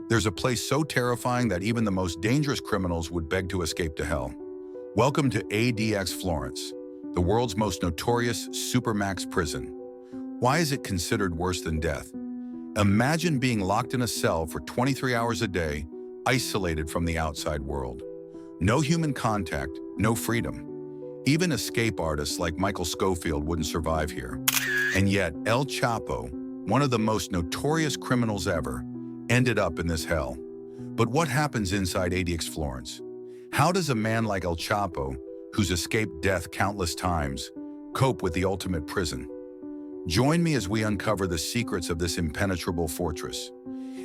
There's a place so terrifying that even the most dangerous criminals would beg to escape to hell. Welcome to ADX Florence, the world's most notorious Supermax prison. Why is it considered worse than death? Imagine being locked in a cell for 23 hours a day, isolated from the outside world. No human contact, no freedom. Even escape artists like Michael Scofield wouldn't survive here. And yet, El Chapo, one of the most notorious criminals ever, ended up in this hell. But what happens inside ADX Florence? How does a man like El Chapo, who's escaped death countless times, cope with the ultimate prison? Join me as we uncover the secrets of this impenetrable fortress.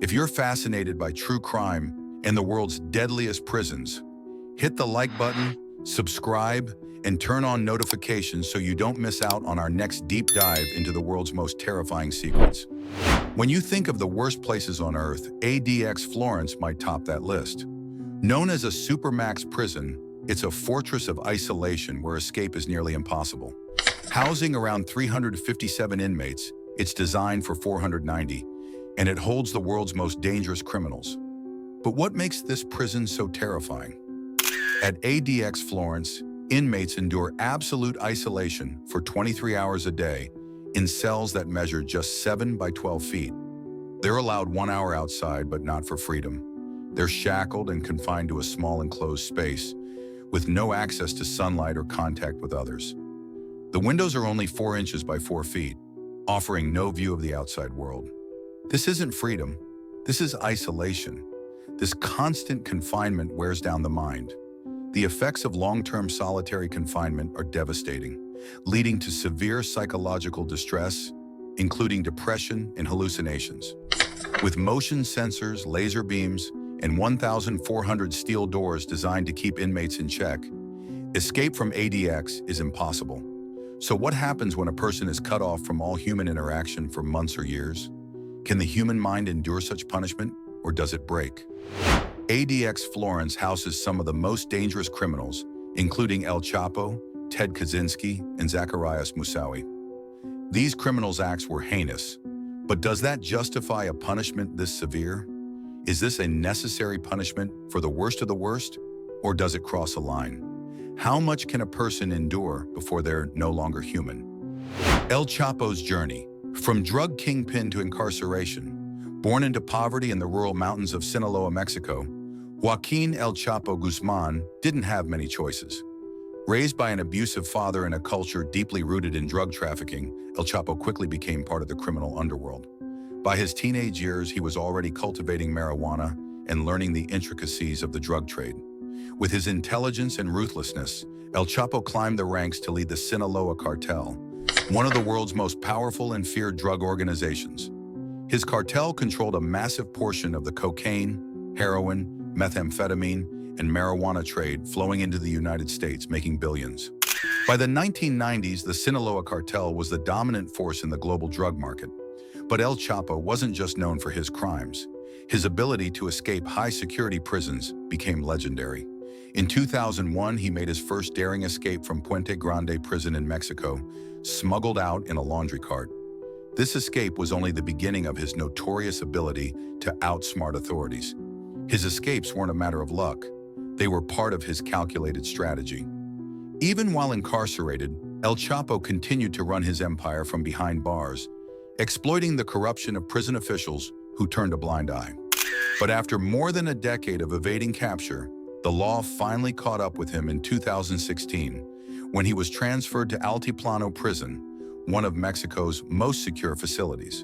If you're fascinated by true crime and the world's deadliest prisons, hit the like button, subscribe, and turn on notifications so you don't miss out on our next deep dive into the world's most terrifying secrets. When you think of the worst places on Earth, ADX Florence might top that list. Known as a Supermax prison, it's a fortress of isolation where escape is nearly impossible. Housing around 357 inmates, it's designed for 490, and it holds the world's most dangerous criminals. But what makes this prison so terrifying? At ADX Florence, inmates endure absolute isolation for 23 hours a day in cells that measure just 7 by 12 feet. They're allowed 1 hour outside, but not for freedom. They're shackled and confined to a small enclosed space with no access to sunlight or contact with others. The windows are only 4 inches by 4 feet, offering no view of the outside world. This isn't freedom, this is isolation. This constant confinement wears down the mind. The effects of long-term solitary confinement are devastating, leading to severe psychological distress, including depression and hallucinations. With motion sensors, laser beams, and 1,400 steel doors designed to keep inmates in check, escape from ADX is impossible. So what happens when a person is cut off from all human interaction for months or years? Can the human mind endure such punishment, or does it break? ADX Florence houses some of the most dangerous criminals, including El Chapo, Ted Kaczynski, and Zacarias Moussaoui. These criminals' acts were heinous, but does that justify a punishment this severe? Is this a necessary punishment for the worst of the worst, or does it cross a line? How much can a person endure before they're no longer human? El Chapo's journey, from drug kingpin to incarceration. Born into poverty in the rural mountains of Sinaloa, Mexico, Joaquin El Chapo Guzman didn't have many choices. Raised by an abusive father in a culture deeply rooted in drug trafficking, El Chapo quickly became part of the criminal underworld. By his teenage years, he was already cultivating marijuana and learning the intricacies of the drug trade. With his intelligence and ruthlessness, El Chapo climbed the ranks to lead the Sinaloa cartel, one of the world's most powerful and feared drug organizations. His cartel controlled a massive portion of the cocaine, heroin, methamphetamine, and marijuana trade flowing into the United States, making billions. By the 1990s, the Sinaloa cartel was the dominant force in the global drug market. But El Chapo wasn't just known for his crimes. His ability to escape high-security prisons became legendary. In 2001, he made his first daring escape from Puente Grande prison in Mexico, smuggled out in a laundry cart. This escape was only the beginning of his notorious ability to outsmart authorities. His escapes weren't a matter of luck. They were part of his calculated strategy. Even while incarcerated, El Chapo continued to run his empire from behind bars, exploiting the corruption of prison officials who turned a blind eye. But after more than a decade of evading capture, the law finally caught up with him in 2016, when he was transferred to Altiplano Prison, one of Mexico's most secure facilities.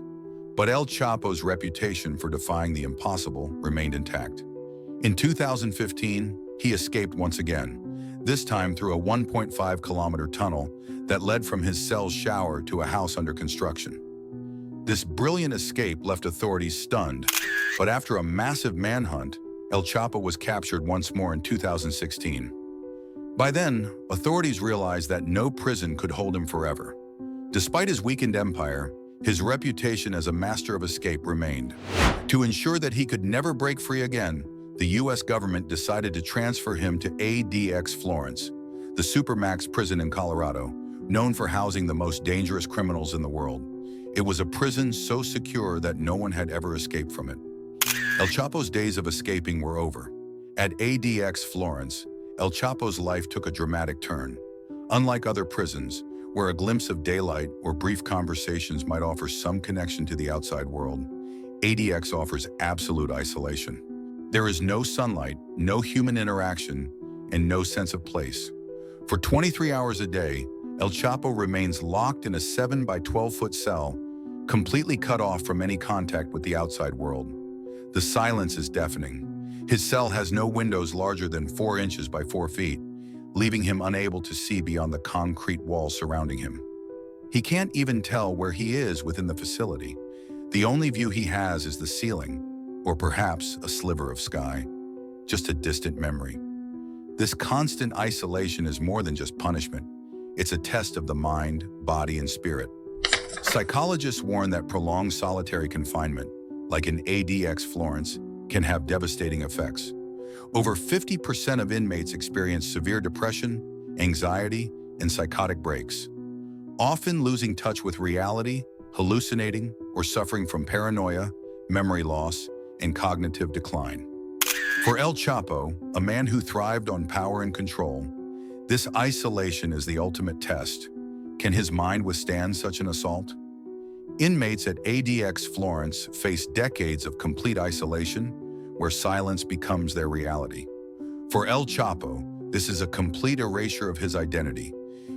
But El Chapo's reputation for defying the impossible remained intact. In 2015, he escaped once again, this time through a 1.5-kilometer tunnel that led from his cell's shower to a house under construction. This brilliant escape left authorities stunned, but after a massive manhunt, El Chapo was captured once more in 2016. By then, authorities realized that no prison could hold him forever. Despite his weakened empire, his reputation as a master of escape remained. To ensure that he could never break free again, the U.S. government decided to transfer him to ADX Florence, the Supermax prison in Colorado, known for housing the most dangerous criminals in the world. It was a prison so secure that no one had ever escaped from it. El Chapo's days of escaping were over. At ADX Florence, El Chapo's life took a dramatic turn. Unlike other prisons, where a glimpse of daylight or brief conversations might offer some connection to the outside world, ADX offers absolute isolation. There is no sunlight, no human interaction, and no sense of place. For 23 hours a day, El Chapo remains locked in a 7 by 12-foot cell, completely cut off from any contact with the outside world. The silence is deafening. His cell has no windows larger than 4 inches by 4 feet, leaving him unable to see beyond the concrete walls surrounding him. He can't even tell where he is within the facility. The only view he has is the ceiling, or perhaps a sliver of sky, just a distant memory. This constant isolation is more than just punishment. It's a test of the mind, body, and spirit. Psychologists warn that prolonged solitary confinement, like in ADX Florence, can have devastating effects. Over 50% of inmates experience severe depression, anxiety, and psychotic breaks, often losing touch with reality, hallucinating, or suffering from paranoia, memory loss, and cognitive decline. For El Chapo, a man who thrived on power and control, this isolation is the ultimate test. Can his mind withstand such an assault? Inmates at ADX Florence face decades of complete isolation, where silence becomes their reality. For El Chapo, this is a complete erasure of his identity.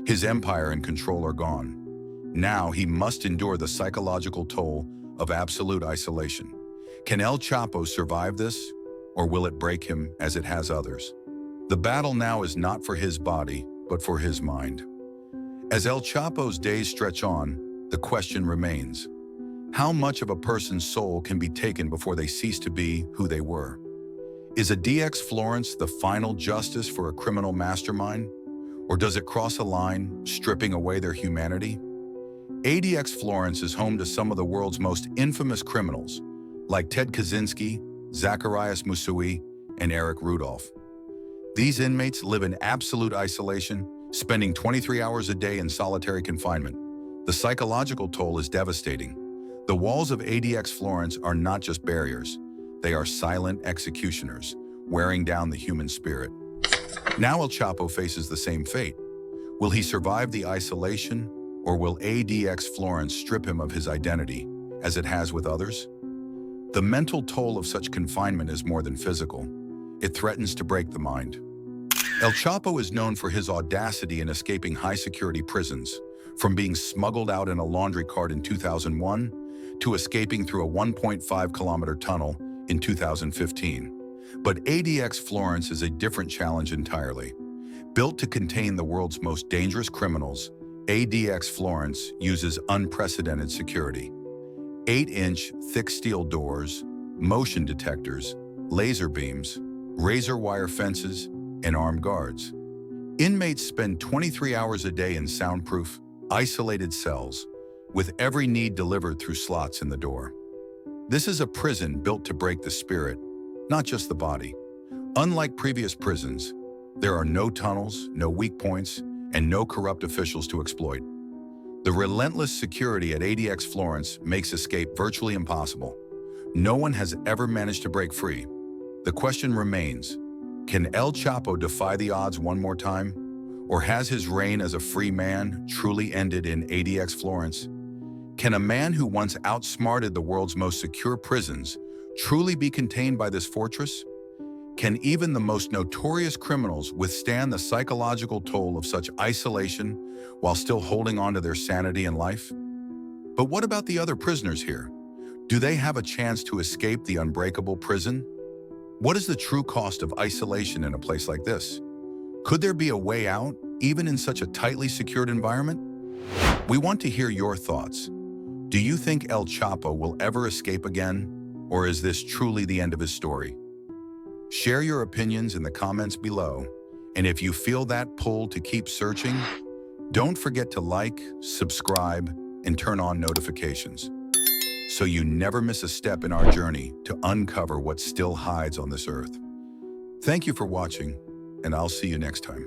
His empire and control are gone. Now he must endure the psychological toll of absolute isolation. Can El Chapo survive this, or will it break him as it has others? The battle now is not for his body, but for his mind. As El Chapo's days stretch on, the question remains: how much of a person's soul can be taken before they cease to be who they were? Is ADX Florence the final justice for a criminal mastermind? Or does it cross a line, stripping away their humanity? ADX Florence is home to some of the world's most infamous criminals, like Ted Kaczynski, Zacharias Musui, and Eric Rudolph. These inmates live in absolute isolation, spending 23 hours a day in solitary confinement. The psychological toll is devastating. The walls of ADX Florence are not just barriers, they are silent executioners, wearing down the human spirit. Now El Chapo faces the same fate. Will he survive the isolation, or will ADX Florence strip him of his identity, as it has with others? The mental toll of such confinement is more than physical. It threatens to break the mind. El Chapo is known for his audacity in escaping high-security prisons, from being smuggled out in a laundry cart in 2001 to escaping through a 1.5-kilometer tunnel in 2015. But ADX Florence is a different challenge entirely. Built to contain the world's most dangerous criminals, ADX Florence uses unprecedented security. 8-inch thick steel doors, motion detectors, laser beams, razor wire fences, and armed guards. Inmates spend 23 hours a day in soundproof, isolated cells, with every need delivered through slots in the door. This is a prison built to break the spirit, not just the body. Unlike previous prisons, there are no tunnels, no weak points, and no corrupt officials to exploit. The relentless security at ADX Florence makes escape virtually impossible. No one has ever managed to break free. The question remains: can El Chapo defy the odds one more time? Or has his reign as a free man truly ended in ADX Florence? Can a man who once outsmarted the world's most secure prisons truly be contained by this fortress? Can even the most notorious criminals withstand the psychological toll of such isolation while still holding on to their sanity and life? But what about the other prisoners here? Do they have a chance to escape the unbreakable prison? What is the true cost of isolation in a place like this? Could there be a way out, even in such a tightly secured environment? We want to hear your thoughts. Do you think El Chapo will ever escape again? Or is this truly the end of his story? Share your opinions in the comments below. And if you feel that pull to keep searching, don't forget to like, subscribe, and turn on notifications, so you never miss a step in our journey to uncover what still hides on this earth. Thank you for watching, and I'll see you next time.